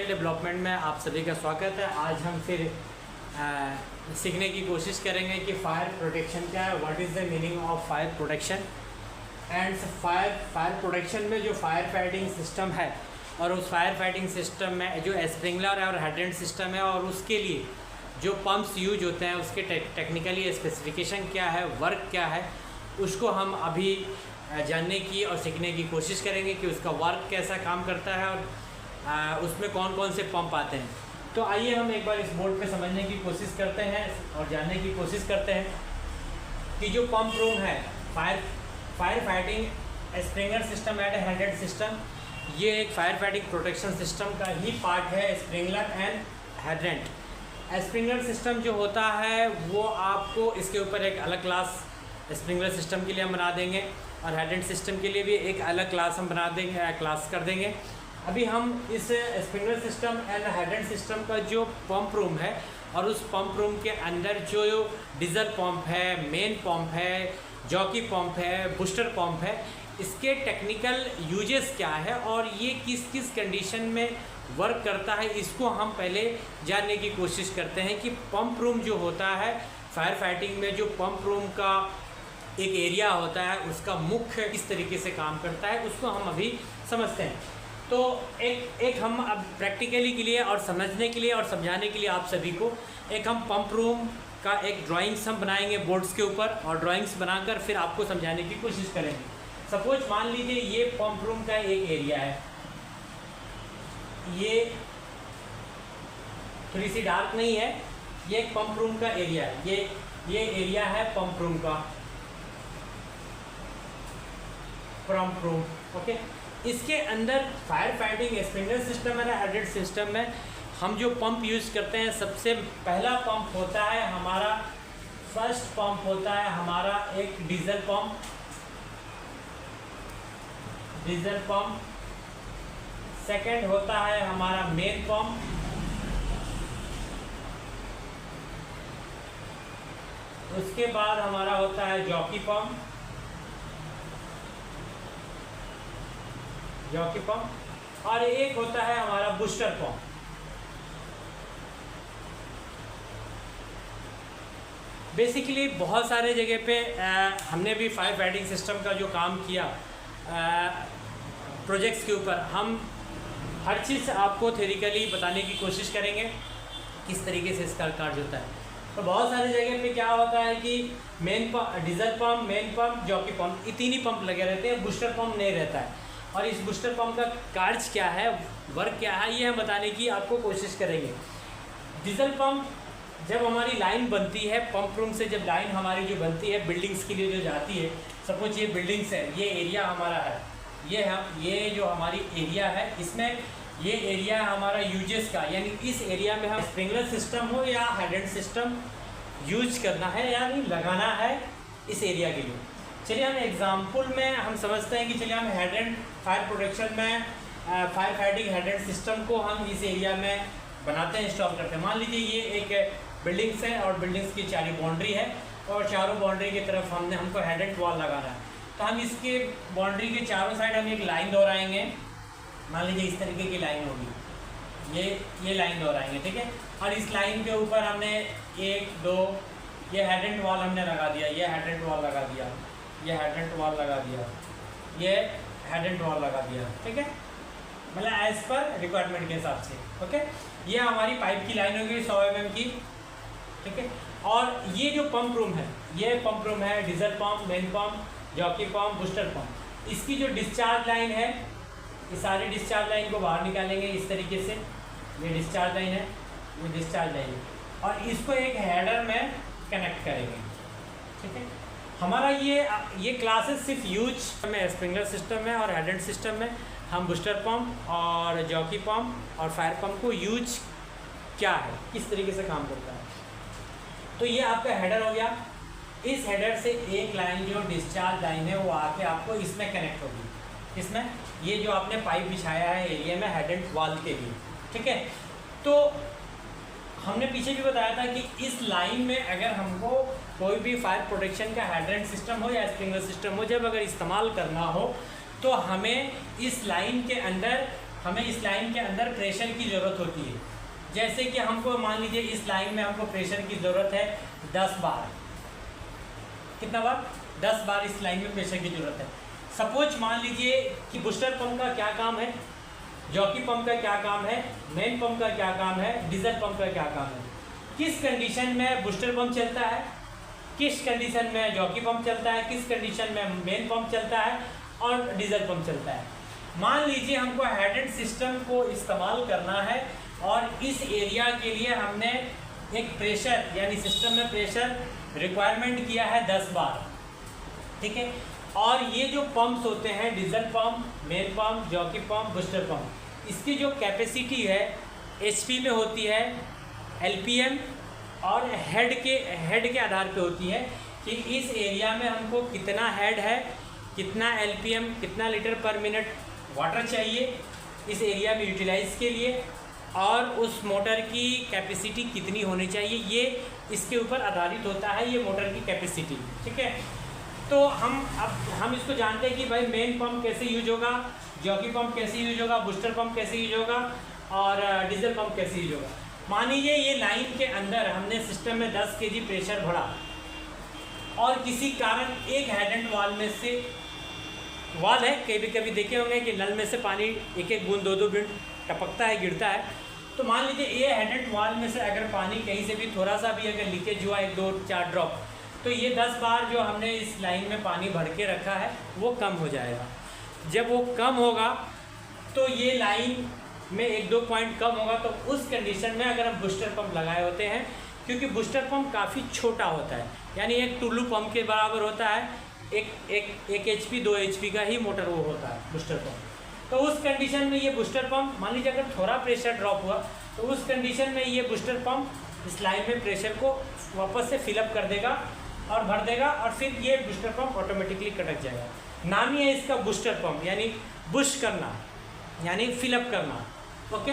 Style development में आप सभी का स्वागत है। आज हम फिर सीखने की कोशिश करेंगे कि फायर प्रोटेक्शन क्या है, what is the meaning of fire protection and fire protection में जो फायर फाइटिंग सिस्टम है और उस फायर फाइटिंग सिस्टम में जो स्प्रिंकलर है और हाइड्रेंट सिस्टम है और उसके लिए जो पंप्स यूज होते हैं उसके टेक्निकली स्पेसिफिकेशन क्या है, वर्क क्या है, उसको हम अभी जानने की और सीखने की कोशिश करेंगे कि उसका वर्क कैसा काम करता है और उसमें कौन कौन से पंप आते हैं। तो आइए हम एक बार इस बोर्ड पे समझने की कोशिश करते हैं और जानने की कोशिश करते हैं कि जो पंप रूम है fire fighting sprinkler system and hydrant system, ये एक फायर फाइटिंग प्रोटेक्शन सिस्टम का ही पार्ट है, sprinkler and hydrant. Sprinkler system जो होता है वो आपको इसके ऊपर एक अलग क्लास स्प्रिंकलर सिस्टम के लिए हम बना देंगे और हाइड्रेंट सिस्टम के लिए भी एक अलग क्लास हम बना देंगे, क्लास कर देंगे। अभी हम इस sprinkler system and hydrant system का जो पंप रूम है और उस पंप रूम के अंदर जो डीजल पंप है, मेन पंप है, जॉकी पंप है, बूस्टर पंप है, इसके टेक्निकल यूजेस क्या है और ये किस किस कंडीशन में वर्क करता है, इसको हम पहले जानने की कोशिश करते हैं कि पंप रूम जो होता है फायर फाइटिंग में, जो पंप रूम का एक एरिया होता है उसका मुख्य किस तरीके से काम करता है उसको हम अभी समझते हैं। तो एक हम अब प्रैक्टिकली के लिए और समझने के लिए और समझाने के लिए आप सभी को एक हम पंप रूम का एक ड्राइंग्स हम बनाएंगे बोर्ड्स के ऊपर और ड्राइंग्स बनाकर फिर आपको समझाने की कोशिश करेंगे। सपोज मान लीजिए ये पंप रूम का एक एरिया है, ये थोड़ी सी डार्क नहीं है, ये एक पंप रूम का एरिया है, ये एरिया है पंप रूम का, पंप रूम। ओके, इसके अंदर फायर फाइटिंग स्प्रिंकलर सिस्टम है ना, हाइड्रेंट सिस्टम में हम जो पंप यूज करते हैं, सबसे पहला पंप होता है हमारा, फर्स्ट पंप होता है हमारा एक diesel pump, diesel pump. Second होता है हमारा मेन पंप, उसके बाद हमारा होता है जॉकी पंप, जॉकी पंप, और एक होता है हमारा बूस्टर पंप। बेसिकली बहुत सारे जगह पे हमने भी फायर फाइटिंग सिस्टम का जो काम किया प्रोजेक्ट्स के ऊपर, हम हर चीज़ आपको थ्योरेटिकली बताने की कोशिश करेंगे किस तरीके से इसका कार्य होता है। तो बहुत सारी जगह पे क्या होता है कि main pump, diesel pump, main pump, jockey pump, ये तीन ही पंप लगे रहते हैं, बूस्टर पंप नहीं रहता है। और इस बूस्टर पंप का कार्य क्या है, वर्क क्या है, ये हम बताने की आपको कोशिश करेंगे। डीजल पंप जब हमारी लाइन बनती है पंप रूम से, जब लाइन हमारी जो बनती है बिल्डिंग्स के लिए जो जाती है, सपोज ये बिल्डिंग्स है, ये एरिया हमारा है, ये जो हमारी एरिया है, इसमें ये एरिया है हमारा यूजेस का, यानी इस एरिया में हम स्प्रिंकलर सिस्टम हो या हाइड्रेंट सिस्टम यूज करना है यानी लगाना है इस एरिया के लिए। चलिए हम एग्जाम्पल में हम समझते हैं कि चलिए हम हाइड्रेंट फायर प्रोटेक्शन में फायर फाइटिंग हाइड्रेंट सिस्टम को हम इस एरिया में बनाते हैं, इंस्टॉल करते हैं। मान लीजिए ये एक बिल्डिंग्स है और बिल्डिंग्स की चारों बाउंड्री है और चारों बाउंड्री की तरफ हमको हाइड्रेंट वॉल लगाना है। तो हम इसके बाउंड्री के चारों साइड हम एक लाइन दोहराएंगे, मान लीजिए इस तरीके की लाइन होगी, ये लाइन दोहराएंगे, ठीक है। और इस लाइन के ऊपर हमने 1 2 ये हाइड्रेंट वॉल हमने लगा दिया, ये हाइड्रेंट वॉल लगा दिया, ये हाइड्रेंट वॉल लगा दिया, ये हाइड्रेंट वॉल लगा दिया, ठीक है, मतलब एज पर रिक्वायरमेंट के हिसाब से। ओके, ये हमारी पाइप की लाइन होगी 100 mm की, ठीक है। और ये जो पंप रूम है, ये पंप रूम है diesel pump, main pump, jockey pump, booster pump. इसकी जो डिस्चार्ज लाइन है, इस सारी डिस्चार्ज लाइन को बाहर निकालेंगे इस तरीके से, ये डिस्चार्ज लाइन है, ये डिस्चार्ज लाइन है, और इसको एक हेडर में कनेक्ट करेंगे, ठीक है। हमारा ये क्लासेस सिर्फ यूज में स्प्रिंकलर सिस्टम में और हाइड्रेंट सिस्टम में हम बूस्टर पंप और जॉकी पंप और फायर पंप को यूज क्या है, किस तरीके से काम करता है। तो ये आपका हेडर हो गया। इस हेडर से एक लाइन जो डिस्चार्ज लाइन है वो आके आपको इसमें कनेक्ट होगी, इसमें ये जो आपने पाइप बिछाया है एरिया में हाइड्रेंट वॉल के लिए, ठीक है। तो हमने पीछे भी बताया था कि इस लाइन में अगर हमको कोई भी फायर प्रोटेक्शन का हाइड्रेंट सिस्टम हो या स्प्रिंकलर सिस्टम हो, जब अगर इस्तेमाल करना हो तो हमें इस लाइन के अंदर हमें इस लाइन के अंदर प्रेशर की ज़रूरत होती है। जैसे कि हमको मान लीजिए इस लाइन में हमको प्रेशर की ज़रूरत है 10 बार। कितना बार? 10 बार इस लाइन में प्रेशर की ज़रूरत है। सपोज मान लीजिए कि बूस्टर पंप का क्या काम है, जॉकी पंप का क्या काम है, मेन पंप का क्या काम है, डीजल पंप का क्या काम है। किस कंडीशन में बूस्टर पंप चलता है, किस कंडीशन में जॉकी पंप चलता है, किस कंडीशन में मेन पंप चलता है और डीजल पंप चलता है। मान लीजिए हमको हेडेड सिस्टम को इस्तेमाल करना है और इस एरिया के लिए हमने एक प्रेशर यानी सिस्टम में प्रेशर रिक्वायरमेंट किया है 10 बार, ठीक है। और ये जो पंप्स होते हैं diesel pump, main pump, jockey pump, booster pump, इसकी जो कैपेसिटी है एचपी में होती है, एलपीएम और हेड के आधार पे होती है कि इस एरिया में हमको कितना हेड है, कितना एलपीएम, कितना लीटर पर मिनट वाटर चाहिए इस एरिया में यूटिलाइज के लिए, और उस मोटर की कैपेसिटी कितनी होनी चाहिए, ये इसके ऊपर आधारित होता है ये मोटर की कैपेसिटी, ठीक है। तो हम इसको जानते हैं कि भाई मेन पंप कैसे यूज होगा, जॉकी पंप कैसे यूज होगा, बूस्टर पंप कैसे यूज होगा और डीजल पंप कैसे यूज होगा। मान लीजिए ये लाइन के अंदर हमने सिस्टम में 10 kg प्रेशर भरा और किसी कारण एक हेडेड वाल में से वाल है, कभी कभी देखे होंगे कि नल में से पानी एक एक बूंद 2-2 बूंद टपकता है, गिरता है। तो मान लीजिए ये हेडेड वाल में से अगर पानी कहीं से भी थोड़ा सा भी अगर लीकेज हुआ 1-2-4 ड्रॉप, तो ये 10 बार जो हमने इस लाइन में पानी भर के रखा है वो कम हो जाएगा। जब वो कम होगा तो ये लाइन में 1-2 पॉइंट कम होगा, तो उस कंडीशन में अगर हम बूस्टर पंप लगाए होते हैं, क्योंकि बूस्टर पंप काफ़ी छोटा होता है, यानी एक टुल्लू पंप के बराबर होता है, एक HP 2 HP का ही मोटर वो होता है बूस्टर पंप। तो उस कंडीशन में ये बूस्टर पंप, मान लीजिए अगर थोड़ा प्रेशर ड्रॉप हुआ तो उस कंडीशन में ये बूस्टर पंप इस लाइन में प्रेशर को वापस से फिलअप कर देगा और भर देगा और फिर ये बूस्टर पंप ऑटोमेटिकली कटक जाएगा। नाम ही है इसका बूस्टर पंप, यानी बुश करना यानी फिलअप करना, ओके।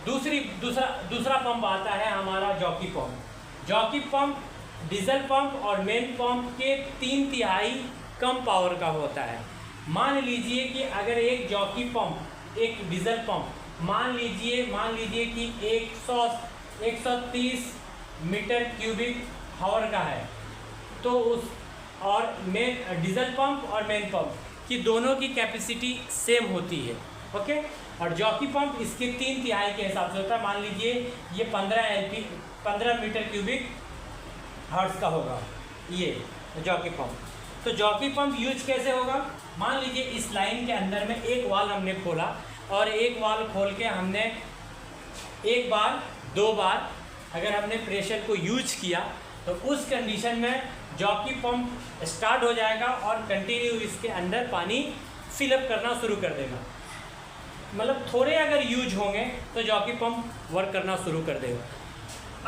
दूसरा पंप आता है हमारा jockey pump. Jockey pump diesel pump और मेन पंप के 3/3 कम पावर का होता है। मान लीजिए कि अगर एक जॉकी पंप, एक डीजल पंप मान लीजिए कि 130 मीटर क्यूबिक हावर का है, तो उस और मेन डीजल पंप और मेन पंप की दोनों की कैपेसिटी सेम होती है, ओके। और जॉकी पंप इसके 3/3 के हिसाब से होता है। मान लीजिए ये 15 मीटर क्यूबिक हर्ट्ज का होगा ये जॉकी पंप। तो जॉकी पंप यूज कैसे होगा? मान लीजिए इस लाइन के अंदर में एक वाल हमने खोला और एक वाल खोल के हमने 1 बार 2 बार अगर हमने प्रेशर को यूज किया तो उस कंडीशन में जॉकी पंप स्टार्ट हो जाएगा और कंटिन्यू इसके अंदर पानी फिलअप करना शुरू कर देगा। मतलब थोड़े अगर यूज होंगे तो जॉकी पंप वर्क करना शुरू कर देगा।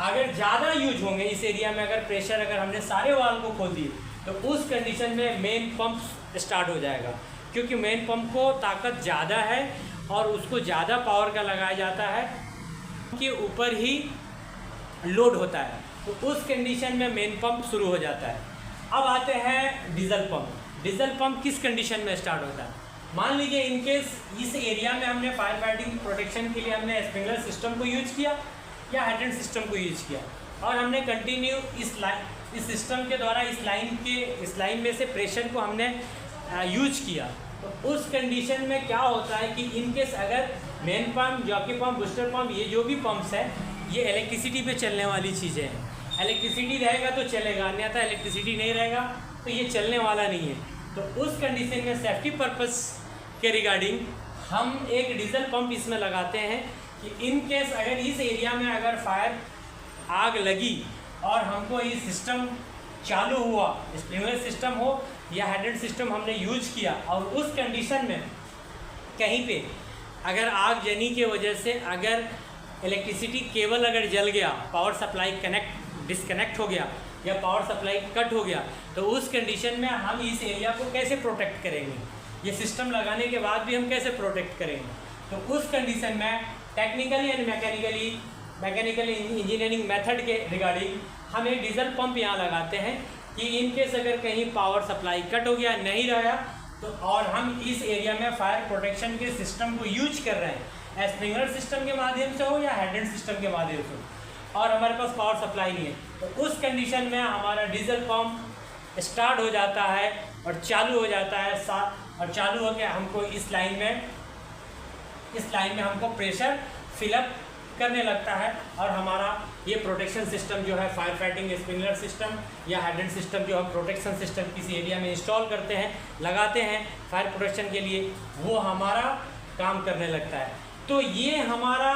अगर ज़्यादा यूज होंगे इस एरिया में, अगर प्रेशर अगर हमने सारे वाल को खोल दिए तो उस कंडीशन में मेन पंप स्टार्ट हो जाएगा, क्योंकि मेन पंप को ताकत ज़्यादा है और उसको ज़्यादा पावर का लगाया जाता है कि ऊपर ही लोड होता है, तो उस कंडीशन में मेन पंप शुरू हो जाता है। अब आते हैं डीजल पंप। डीजल पंप किस कंडीशन में स्टार्ट होता है? मान लीजिए इनकेस इस एरिया में हमने फायर फाइटिंग प्रोटेक्शन के लिए हमने स्प्रिंकलर सिस्टम को यूज किया या हाइड्रेंट सिस्टम को यूज किया और हमने कंटिन्यू इस सिस्टम के द्वारा इस लाइन में से प्रेशर को हमने यूज किया, तो उस कंडीशन में क्या होता है कि इनकेस अगर main pump, jockey pump, booster pump, ये जो भी पंप्स है ये इलेक्ट्रिसिटी पे चलने वाली चीज़ें हैं। इलेक्ट्रिसिटी रहेगा तो चलेगा, अन्यथा इलेक्ट्रिसिटी नहीं रहेगा तो ये चलने वाला नहीं है। तो उस कंडीशन में सेफ्टी पर्पस के रिगार्डिंग हम एक डीजल पंप इसमें लगाते हैं कि इन केस अगर इस एरिया में अगर फायर आग लगी और हमको ये सिस्टम चालू हुआ, स्प्रिंकलर सिस्टम हो या हाइड्रेंट सिस्टम हमने यूज किया और उस कंडीशन में कहीं पे अगर आग जनी के वजह से अगर इलेक्ट्रिसिटी केबल अगर जल गया, पावर सप्लाई डिस्कनेक्ट हो गया या पावर सप्लाई कट हो गया, तो उस कंडीशन में हम इस एरिया को कैसे प्रोटेक्ट करेंगे? ये सिस्टम लगाने के बाद भी हम कैसे प्रोटेक्ट करेंगे? तो उस कंडीशन में technically and mechanically engineering method के रिगार्डिंग हम एक डीजल पंप यहाँ लगाते हैं कि इनकेस अगर कहीं पावर सप्लाई कट हो गया, नहीं रहा, तो और हम इस एरिया में फायर प्रोटेक्शन के सिस्टम को यूज कर रहे हैं स्प्रिंकलर सिस्टम के माध्यम से हो या हेड एंड सिस्टम के माध्यम से हो, और हमारे पास पावर सप्लाई नहीं है, तो उस कंडीशन में हमारा डीजल पंप स्टार्ट हो जाता है और चालू हो जाता है, और चालू होकर हमको इस लाइन में हमको प्रेशर फिलअप करने लगता है, और हमारा ये प्रोटेक्शन सिस्टम जो है फायर फाइटिंग स्प्रिंकलर सिस्टम या हेड एंड सिस्टम जो हम प्रोटेक्शन सिस्टम किसी एरिया में इंस्टॉल करते हैं, लगाते हैं फायर प्रोटेक्शन के लिए, वो हमारा काम करने लगता है। तो ये हमारा